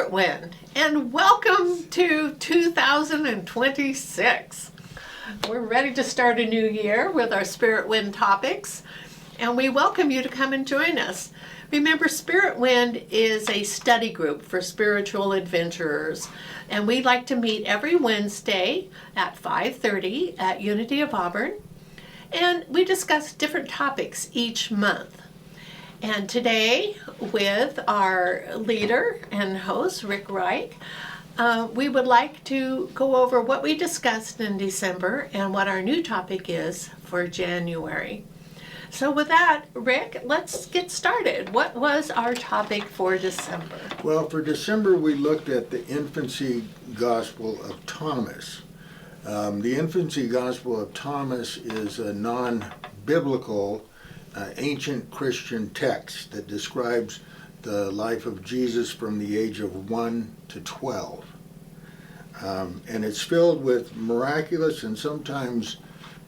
Spiritwind, and welcome to 2026. We're ready to start a new year with our Spiritwind topics, and we welcome you to come and join us. Remember, Spiritwind is a study group for spiritual adventurers, and we like to meet every Wednesday at 5:30 at Unity of Auburn, and we discuss different topics each month. And today, with our leader and host, Rick Reich, we would like to go over what we discussed in December and what our new topic is for January. So with that, Rick, let's get started. What was our topic for December? Well, for December, we looked at the infancy gospel of Thomas. The infancy gospel of Thomas is a non-biblical ancient Christian text that describes the life of Jesus from the age of 1 to 12. And it's filled with miraculous and sometimes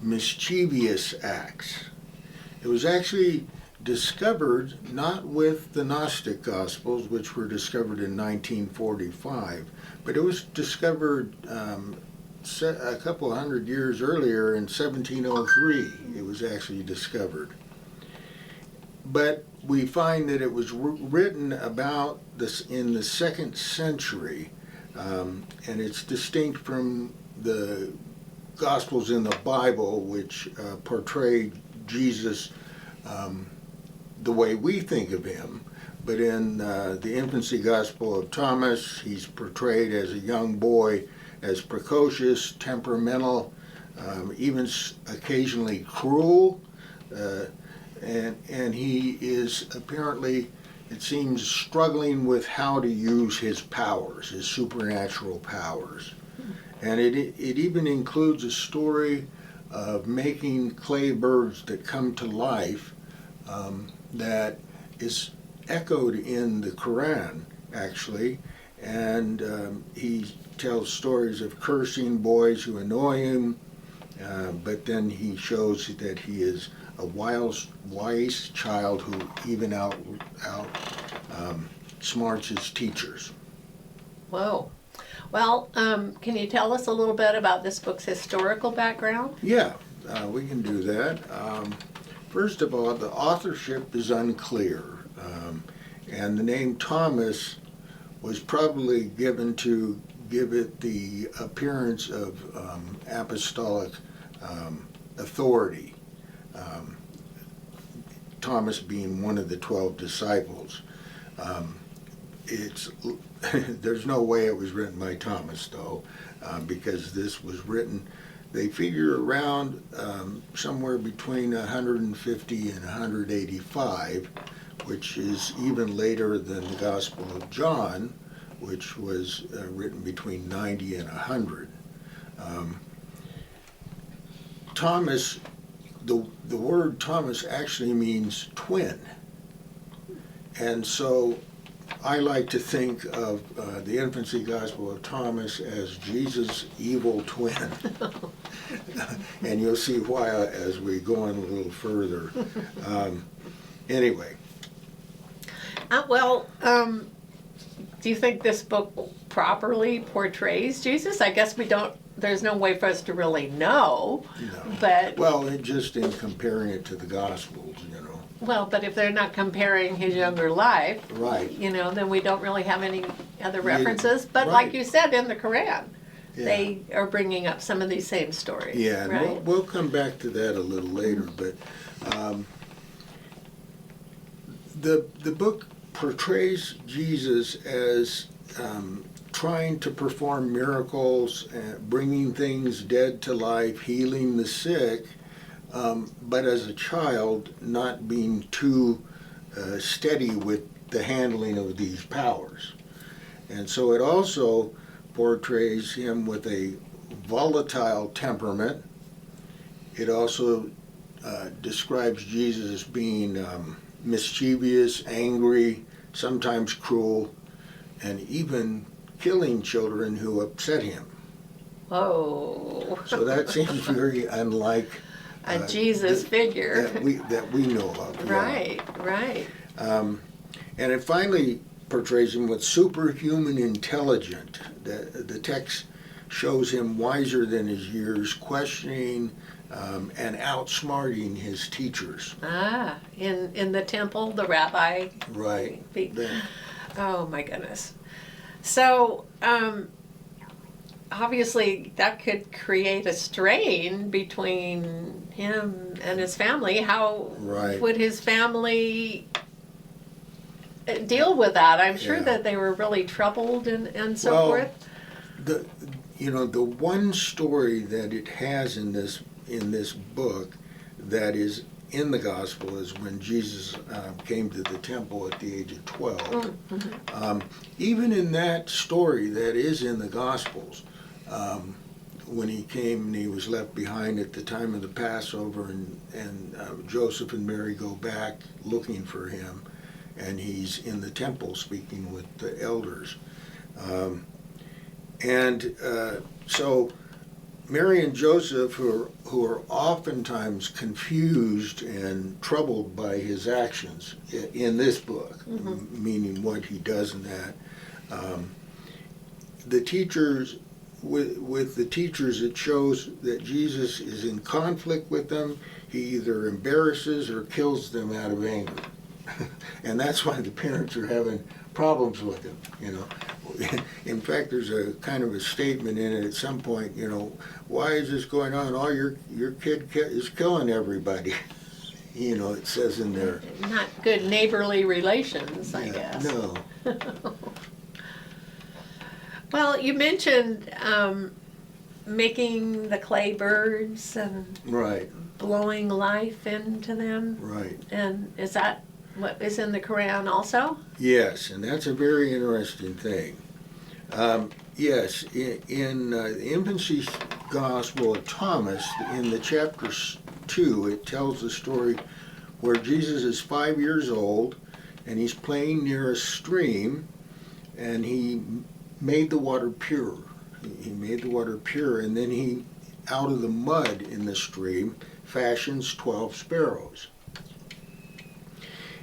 mischievous acts. It was actually discovered not with the Gnostic Gospels, which were discovered in 1945, but it was discovered a couple hundred years earlier in 1703. It was actually discovered. But we find that it was written about this in the 2nd century, and it's distinct from the Gospels in the Bible, which portray Jesus the way we think of him. But in the infancy Gospel of Thomas, he's portrayed as a young boy, as precocious, temperamental, even occasionally cruel. And he is apparently, it seems, struggling with how to use his powers, his supernatural powers. And it even includes a story of making clay birds that come to life that is echoed in the Quran, actually. And he tells stories of cursing boys who annoy him, but then he shows that he is a wise child who even smarts his teachers. Whoa. Well, can you tell us a little bit about this book's historical background? Yeah, we can do that. First of all, the authorship is unclear, and the name Thomas was probably given to give it the appearance of apostolic authority. Thomas being one of the 12 disciples. There's no way it was written by Thomas, though, because this was written, they figure around somewhere between 150 and 185, which is even later than the Gospel of John, which was written between 90 and 100. Thomas, the word Thomas actually means twin. And so I like to think of the infancy gospel of Thomas as Jesus' evil twin. And you'll see why as we go on a little further. Anyway. Do you think this book properly portrays Jesus? I guess there's no way for us to really know. No. But well, just in comparing it to the Gospels, Well, but if they're not comparing his younger life, right, then we don't really have any other references. But right. Like you said, in the Quran, they are bringing up some of these same stories. Yeah, right? and we'll come back to that a little later. But the book portrays Jesus as trying to perform miracles, bringing things dead to life, healing the sick, but as a child not being too steady with the handling of these powers. And so it also portrays him with a volatile temperament. It also describes Jesus as being mischievous, angry, sometimes cruel, and even killing children who upset him. Whoa. So that seems very unlike a Jesus figure that we know of. Right, yeah. right. And it finally portrays him with superhuman intelligence. The text shows him wiser than his years, questioning and outsmarting his teachers. In the temple, the rabbi. Right. Oh my goodness. So, obviously that could create a strain between him and his family. How would his family deal with that? I'm sure that they were really troubled and so forth. The one story that it has in this book that is in the gospel is when Jesus came to the temple at the age of 12. Mm-hmm. Even in that story that is in the gospels, when he came and he was left behind at the time of the Passover, and Joseph and Mary go back looking for him, and he's in the temple speaking with the elders. So Mary and Joseph, who are oftentimes confused and troubled by his actions in this book, meaning what he does in that, the teachers, with the teachers, it shows that Jesus is in conflict with them. He either embarrasses or kills them out of anger. And that's why the parents are having problems with him, In fact, there's a kind of a statement in it at some point, why is this going on? Oh, your kid is killing everybody. It says in there. Not good neighborly relations, I guess. No. Well, you mentioned making the clay birds and blowing life into them. Right. And is that what is in the Quran also? Yes, and that's a very interesting thing. Yes, in the infancy gospel of Thomas, in the chapter 2, it tells the story where Jesus is 5 years old and he's playing near a stream, and he made the water pure. He made the water pure, and then he, out of the mud in the stream, fashions 12 sparrows.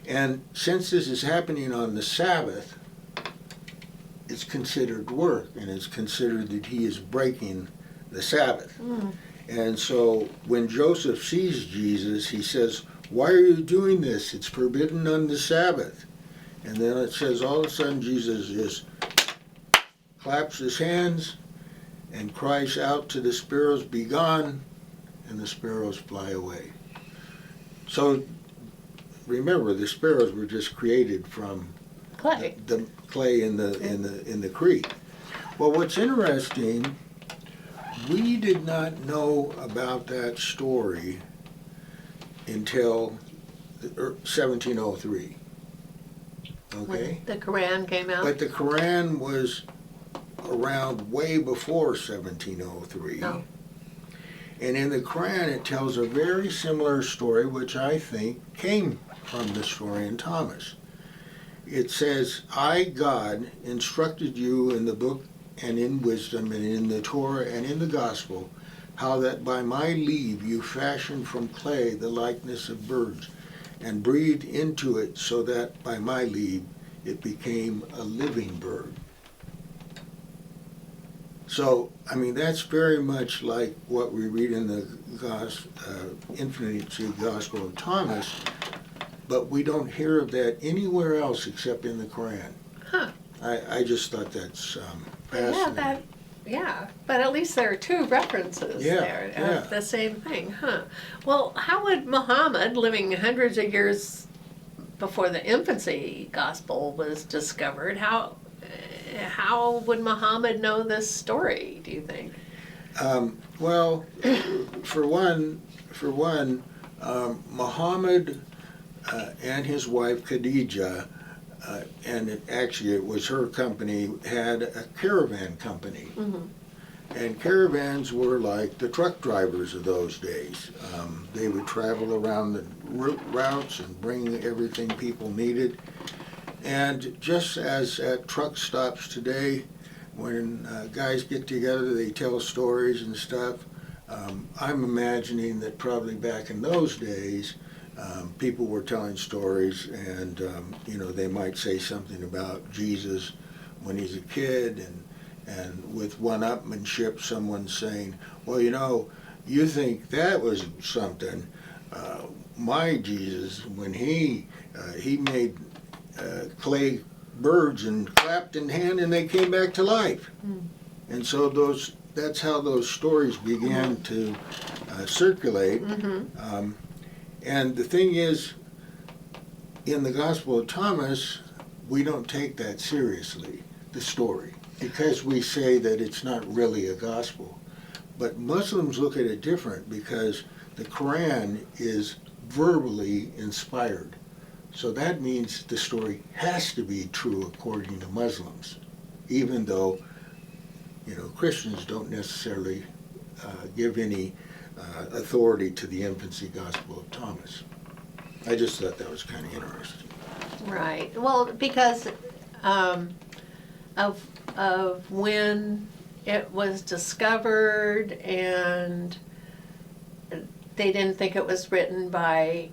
And since this is happening on the Sabbath, it's considered work, and it's considered that he is breaking the Sabbath. And so when Joseph sees Jesus, he says, "Why are you doing this? It's forbidden on the Sabbath." And then it says all of a sudden Jesus just claps his hands and cries out to the sparrows, "Be gone," and the sparrows fly away. So remember, the sparrows were just created from Clay. The clay in the creek. Well, what's interesting, we did not know about that story until 1703. Okay? When the Quran came out? But the Quran was around way before 1703. Oh. And in the Quran it tells a very similar story, which I think came from the story in Thomas. It says, "I, God, instructed you in the book and in wisdom and in the Torah and in the gospel, how that by my leave you fashioned from clay the likeness of birds, and breathed into it so that by my leave it became a living bird." So, that's very much like what we read in the infancy gospel of Thomas, but we don't hear of that anywhere else except in the Quran. Huh. I just thought that's fascinating. Yeah, but at least there are two references there of the same thing, huh? Well, how would Muhammad, living hundreds of years before the infancy gospel was discovered, how would Muhammad know this story, do you think? Well, for one, Muhammad and his wife Khadijah, and it was her company, had a caravan company. And caravans were like the truck drivers of those days. They would travel around the routes and bring everything people needed. And just as at truck stops today, when guys get together, they tell stories and stuff. I'm imagining that probably back in those days, People were telling stories, and they might say something about Jesus when he's a kid, and with one-upmanship, someone saying, well, you think that was something. My Jesus, when he made clay birds and clapped in hand, and they came back to life. And so that's how those stories began to circulate. And the thing is, in the Gospel of Thomas, we don't take that seriously, the story, because we say that it's not really a gospel. But Muslims look at it different, because the Quran is verbally inspired. So that means the story has to be true according to Muslims, even though Christians don't necessarily give any authority to the infancy Gospel of Thomas. I just thought that was kind of interesting. Right. Well, because of when it was discovered, and they didn't think it was written by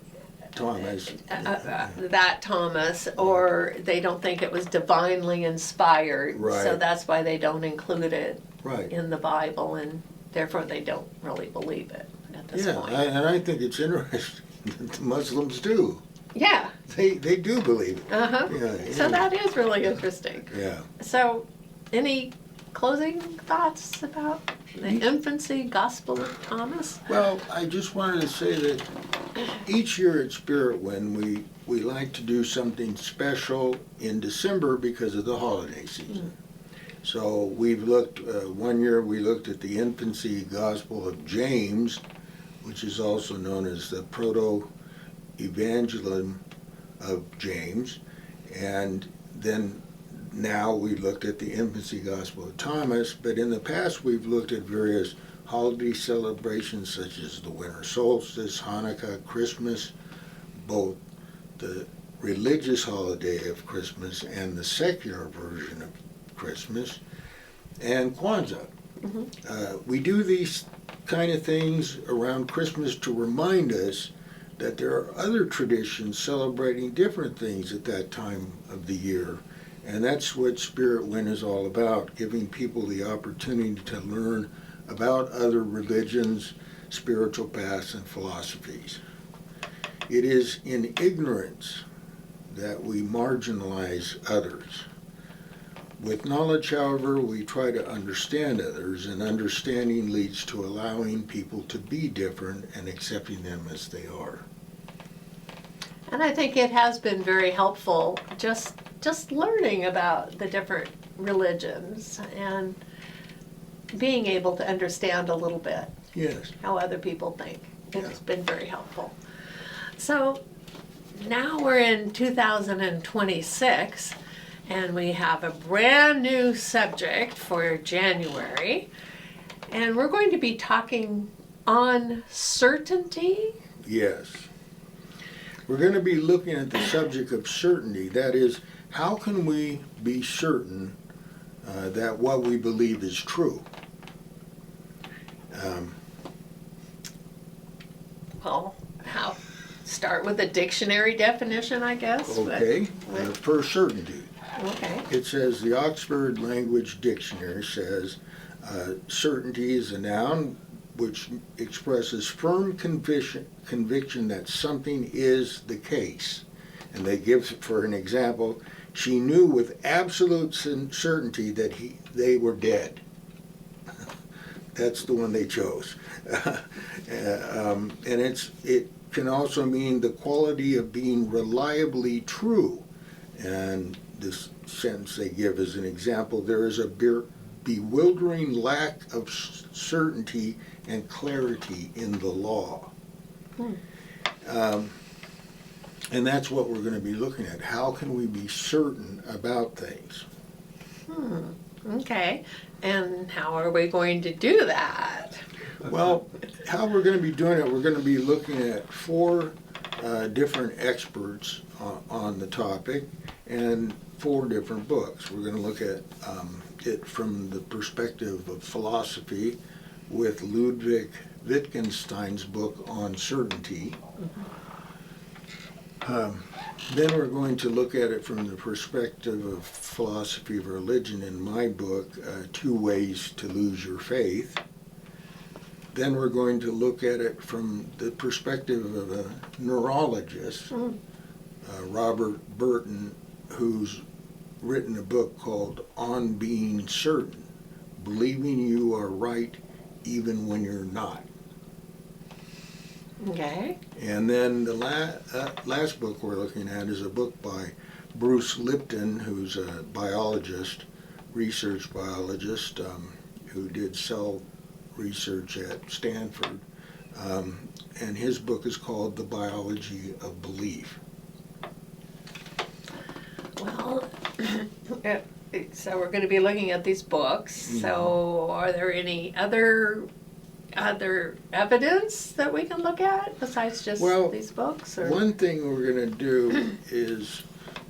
Thomas. That Thomas, or they don't think it was divinely inspired. Right. So that's why they don't include it Right. in the Bible, and therefore they don't really believe it at this point. And I think it's interesting that the Muslims do. Yeah. They do believe it. So that is really interesting. Yeah. So, any closing thoughts about the infancy Gospel of Thomas? Well, I just wanted to say that each year at Spiritwind, we like to do something special in December because of the holiday season. So we've looked, one year we looked at the infancy Gospel of James, which is also known as the Proto-Evangelium of James, and then now we looked at the infancy Gospel of Thomas, but in the past we've looked at various holiday celebrations such as the winter solstice, Hanukkah, Christmas, both the religious holiday of Christmas and the secular version of Christmas, and Kwanzaa. We do these kind of things around Christmas to remind us that there are other traditions celebrating different things at that time of the year. And that's what Spiritwind is all about, giving people the opportunity to learn about other religions, spiritual paths, and philosophies. It is in ignorance that we marginalize others. With knowledge, however, we try to understand others, and understanding leads to allowing people to be different and accepting them as they are. And I think it has been very helpful just learning about the different religions and being able to understand a little bit Yes. how other people think. It's Yeah. been very helpful. So now we're in 2026, and we have a brand new subject for January, and we're going to be talking on certainty. Yes. We're going to be looking at the subject of certainty. That is, how can we be certain that what we believe is true? Well, start with a dictionary definition, I guess. Okay. For certainty. Okay. It says, the Oxford Language Dictionary says, certainty is a noun which expresses firm conviction that something is the case. And they give, for an example, she knew with absolute certainty that they were dead. That's the one they chose. And it can also mean the quality of being reliably true. And this sentence they give as an example, there is a bewildering lack of certainty and clarity in the law. And that's what we're going to be looking at. How can we be certain about things? Okay. And how are we going to do that? Well, how we're going to be doing it, we're going to be looking at 4 different experts on the topic and 4 different books. We're going to look at it from the perspective of philosophy with Ludwig Wittgenstein's book on certainty. Then we're going to look at it from the perspective of philosophy of religion in my book, 2 Ways to Lose Your Faith. Then we're going to look at it from the perspective of a neurologist, Robert Burton, who's written a book called On Being Certain, Believing You Are Right Even When You're Not. Okay. And then the last book we're looking at is a book by Bruce Lipton, who's a biologist, research biologist, who did cell research at Stanford. And his book is called The Biology of Belief. Well, so we're going to be looking at these books. So are there any other evidence that we can look at besides just these books? Or? One thing we're going to do is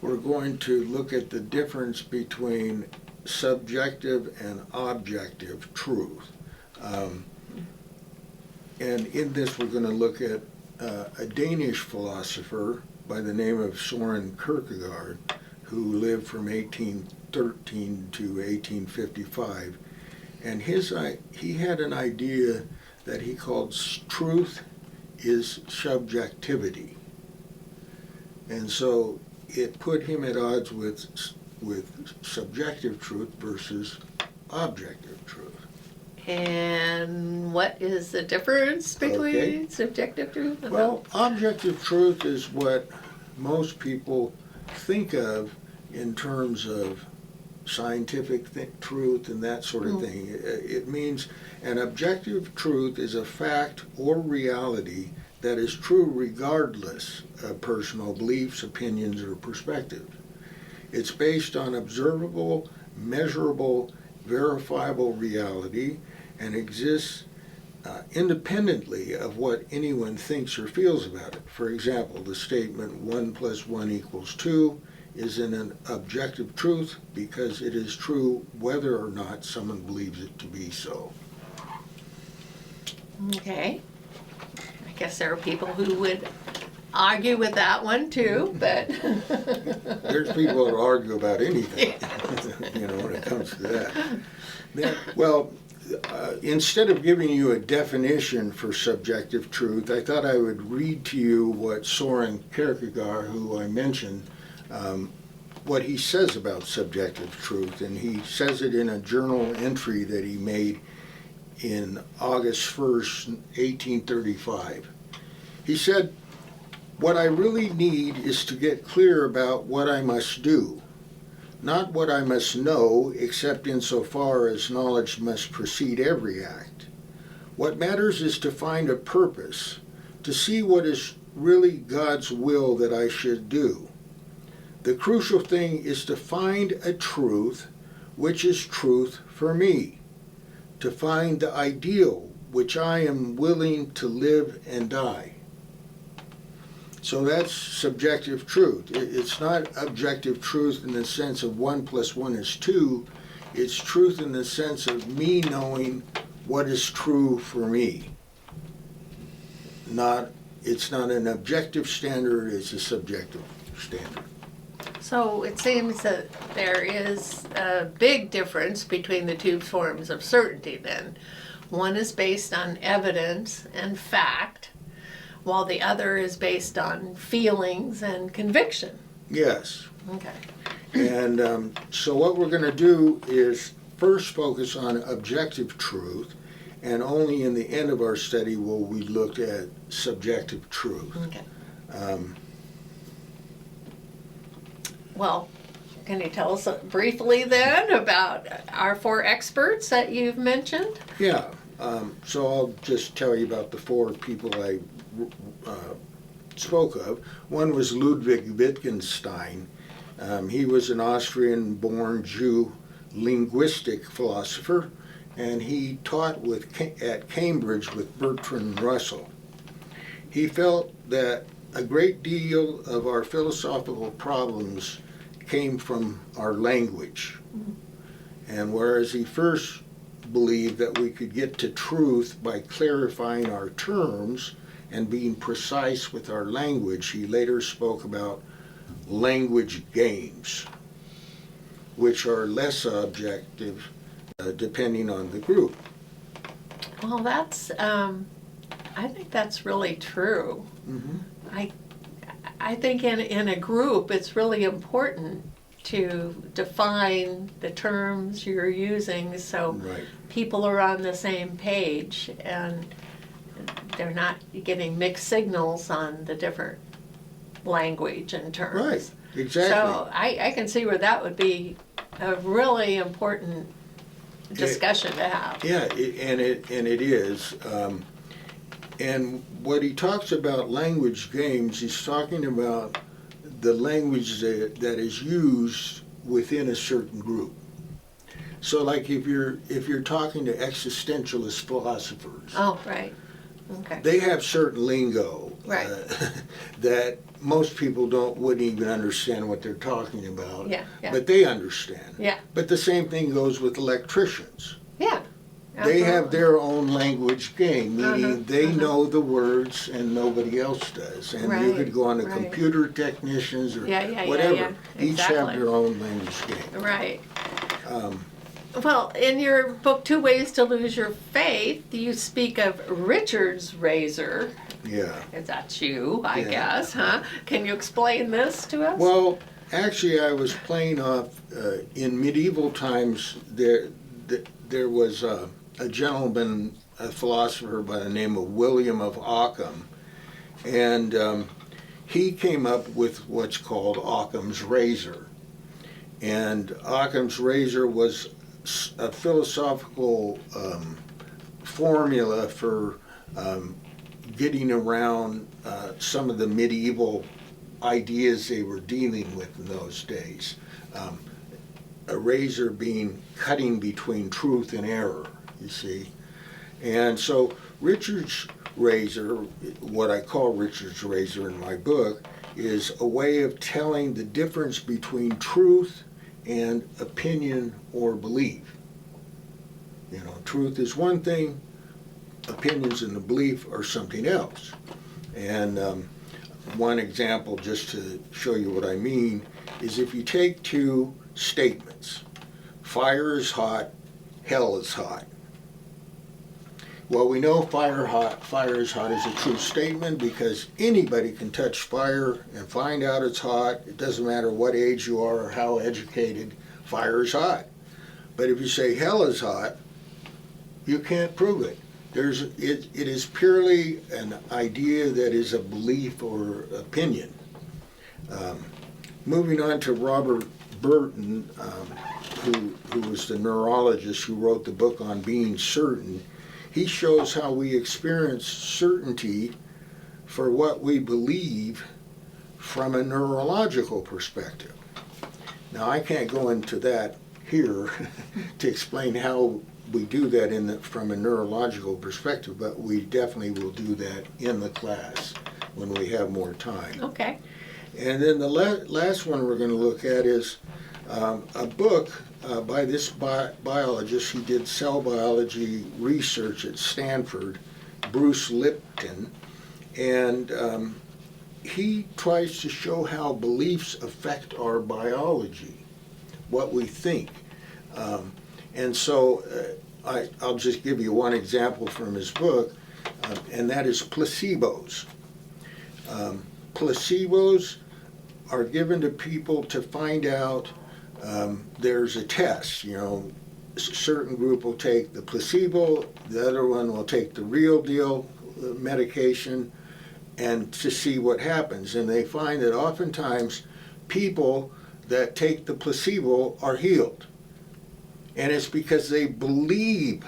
we're going to look at the difference between subjective and objective truth. And in this we're going to look at a Danish philosopher by the name of Søren Kierkegaard, who lived from 1813 to 1855. And he had an idea that he called truth is subjectivity. And so it put him at odds with subjective truth versus objective truth. And what is the difference between subjective truth and Well, objective truth is what most people think of in terms of scientific truth and that sort of thing. It means an objective truth is a fact or reality that is true regardless of personal beliefs, opinions, or perspective. It's based on observable, measurable, verifiable reality and exists independently of what anyone thinks or feels about it. For example, the statement 1 + 1 = 2 is an objective truth because it is true whether or not someone believes it to be so. Okay. I guess there are people who would argue with that one too, but There's people that argue about anything, when it comes to that. Instead of giving you a definition for subjective truth, I thought I would read to you what Søren Kierkegaard, who I mentioned, what he says about subjective truth. And he says it in a journal entry that he made in August 1st, 1835. He said, "What I really need is to get clear about what I must do, not what I must know, except insofar as knowledge must precede every act. What matters is to find a purpose, to see what is really God's will that I should do. The crucial thing is to find a truth which is truth for me, to find the ideal which I am willing to live and die." So that's subjective truth. It's not objective truth in the sense of 1 + 1 = 2. It's truth in the sense of me knowing what is true for me. It's not an objective standard, it's a subjective standard. so it seems that there is a big difference between the two forms of certainty then. One is based on evidence and fact, while the other is based on feelings and conviction. Yes. Okay. And so what we're going to do is first focus on objective truth, and only in the end of our study will we look at subjective truth. Okay. Well, can you tell us briefly then about our 4 experts that you've mentioned? Yeah. So I'll just tell you about the 4 people I spoke of. One was Ludwig Wittgenstein. He was an Austrian-born Jew linguistic philosopher, and he taught at Cambridge with Bertrand Russell. He felt that a great deal of our philosophical problems came from our language. And whereas he first believed that we could get to truth by clarifying our terms and being precise with our language, he later spoke about language games, which are less objective depending on the group. Well, I think that's really true. Mm-hmm. I think in a group, it's really important to define the terms you're using so Right. people are on the same page and they're not getting mixed signals on the different language and terms. Right, exactly. So I can see where that would be a really important discussion to have. Yeah, and it is. And what he talks about language games, he's talking about the language that is used within a certain group. So, like if you're talking to existentialist philosophers, Oh, right. Okay. they have certain lingo Right. that most people wouldn't even understand what they're talking about. Yeah, yeah. But they understand. Yeah. But the same thing goes with electricians. Yeah. They have absolutely. their own language game, meaning Uh-huh, they uh-huh. know the words and nobody else does. And you Right, could go on to right. computer technicians or Yeah, yeah, yeah, whatever. yeah, Each have exactly. their own language game. Right. Um, Well, in your book, Two Ways to Lose Your Faith, you speak of Richard's razor. yeah. Is that you, I Yeah. guess, huh? Can you explain this to us? Well, actually, I was playing off in medieval times. There was a gentleman, a philosopher by the name of William of Ockham, and he came up with what's called Occam's razor. And Occam's razor was a philosophical formula for getting around some of the medieval ideas they were dealing with in those days. A razor being cutting between truth and error, you see. And so Richard's razor, what I call Richard's razor in my book, is a way of telling the difference between truth and opinion or belief. You know, truth is one thing, opinions and the belief are something else. And one example, just to show you what I mean, is if you take two statements, fire is hot, hell is hot. Well, we know fire is hot is a true statement because anybody can touch fire and find out it's hot. It doesn't matter what age you are or how educated, fire is hot. But if you say hell is hot, you can't prove it. It is purely an idea that is a belief or opinion. Moving on to Robert Burton, who was the neurologist who wrote the book on being certain, he shows how we experience certainty for what we believe from a neurological perspective. Now, I can't go into that here to explain how we do that from a neurological perspective, but we definitely will do that in the class when we have more time. Okay. And then the last one we're going to look at is a book by this biologist. He did cell biology research at Stanford, Bruce Lipton, and he tries to show how beliefs affect our biology, what we think. And so I'll just give you one example from his book, and that is placebos. Placebos are given to people to find out there's a test. You know, a certain group will take the placebo, the other one will take the real deal medication, and to see what happens. And they find that oftentimes people that take the placebo are healed. And it's because they believe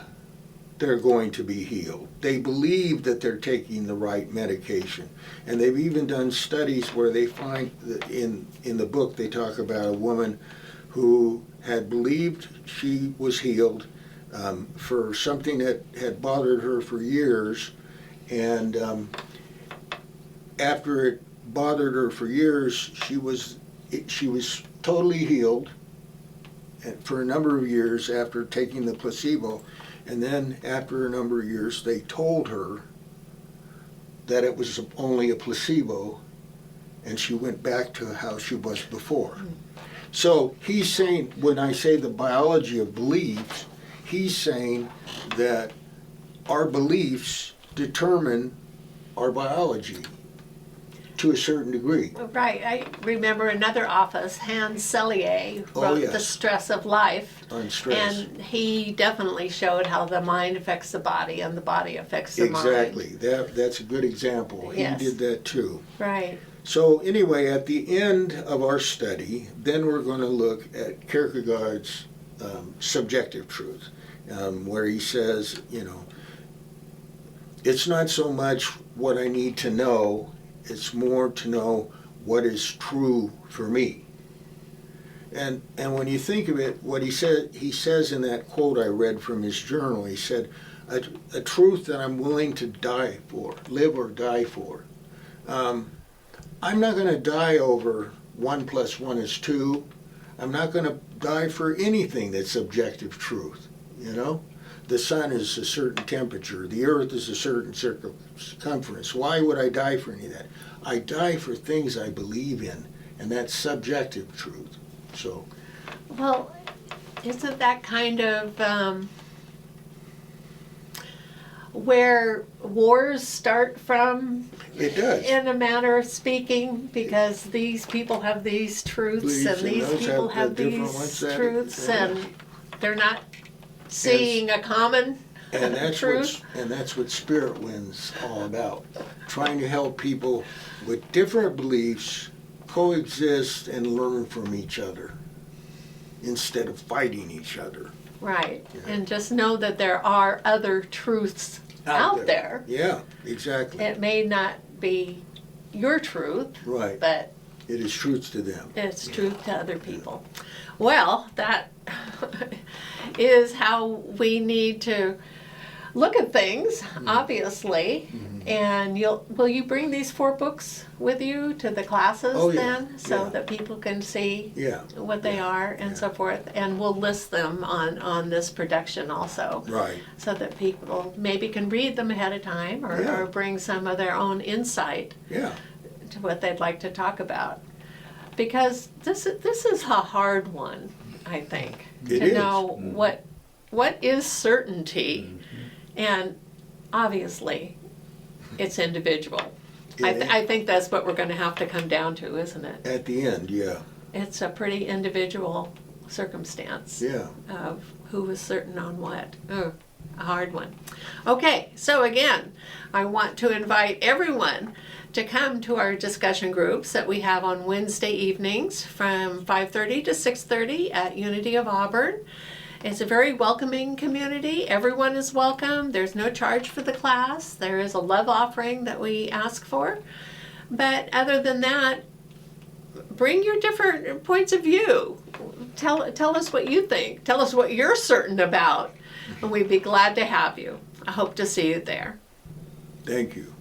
they're going to be healed. They believe that they're taking the right medication. And they've even done studies where they find that in the book they talk about a woman who had believed she was healed for something that had bothered her for years. And after it bothered her for years, she was totally healed for a number of years after taking the placebo. And then after a number of years, they told her that it was only a placebo, and she went back to how she was before. So he's saying, when I say the biology of beliefs, he's saying that our beliefs determine our biology to a certain degree. Right. I remember another office, Hans Selye, Oh, wrote yes. The Stress of Life. On stress. And he definitely showed how the mind affects the body and the body affects the mind. Exactly. That's a good example. Yes. He did that too. Right. So anyway, at the end of our study, then we're going to look at Kierkegaard's subjective truth, where he says, it's not so much what I need to know, it's more to know what is true for me. And when you think of it, what he says in that quote I read from his journal, he said, a truth that I'm willing to die for, live or die for. I'm not going to die over 1 + 1 is 2. I'm not going to die for anything that's objective truth, The sun is a certain temperature. The earth is a certain circumference. Why would I die for any of that? I die for things I believe in, and that's subjective truth. So, Well, isn't that kind of where wars start from? it does. In a manner of speaking, because these people have these truths Beliefs, and and these those people have have the different these ones that- truths, yeah. and they're not seeing a common And that's truth. what Spiritwind's all about. Trying to help people with different beliefs coexist and learn from each other instead of fighting each other. Right, Yeah. and just know that there are other truths out there. Yeah, exactly. It may not be your truth, Right. but It is truth to them. it's truth to other people. Well, that is how we need to look at things, obviously. And will you bring these 4 books with you to the classes Oh, yeah. then, so Yeah. that people can see Yeah. what they Yeah. are and Yeah. so forth? And we'll list them on this production also, Right. so that people maybe can read them ahead of time, Yeah. or bring some of their own insight Yeah. to what they'd like to talk about. Because this is a hard one, I think, It to is. know what is certainty, and obviously it's individual. It- I think that's what we're going to have to come down to, isn't it? At the end, yeah. It's a pretty individual circumstance Yeah. of who is certain on what. A hard one. Okay, so again, I want to invite everyone to come to our discussion groups that we have on Wednesday evenings from 5:30 to 6:30 at Unity of Auburn. It's a very welcoming community. Everyone is welcome. There's no charge for the class. There is a love offering that we ask for. But other than that, bring your different points of view. Tell us what you think. Tell us what you're certain about. And we'd be glad to have you. I hope to see you there. Thank you.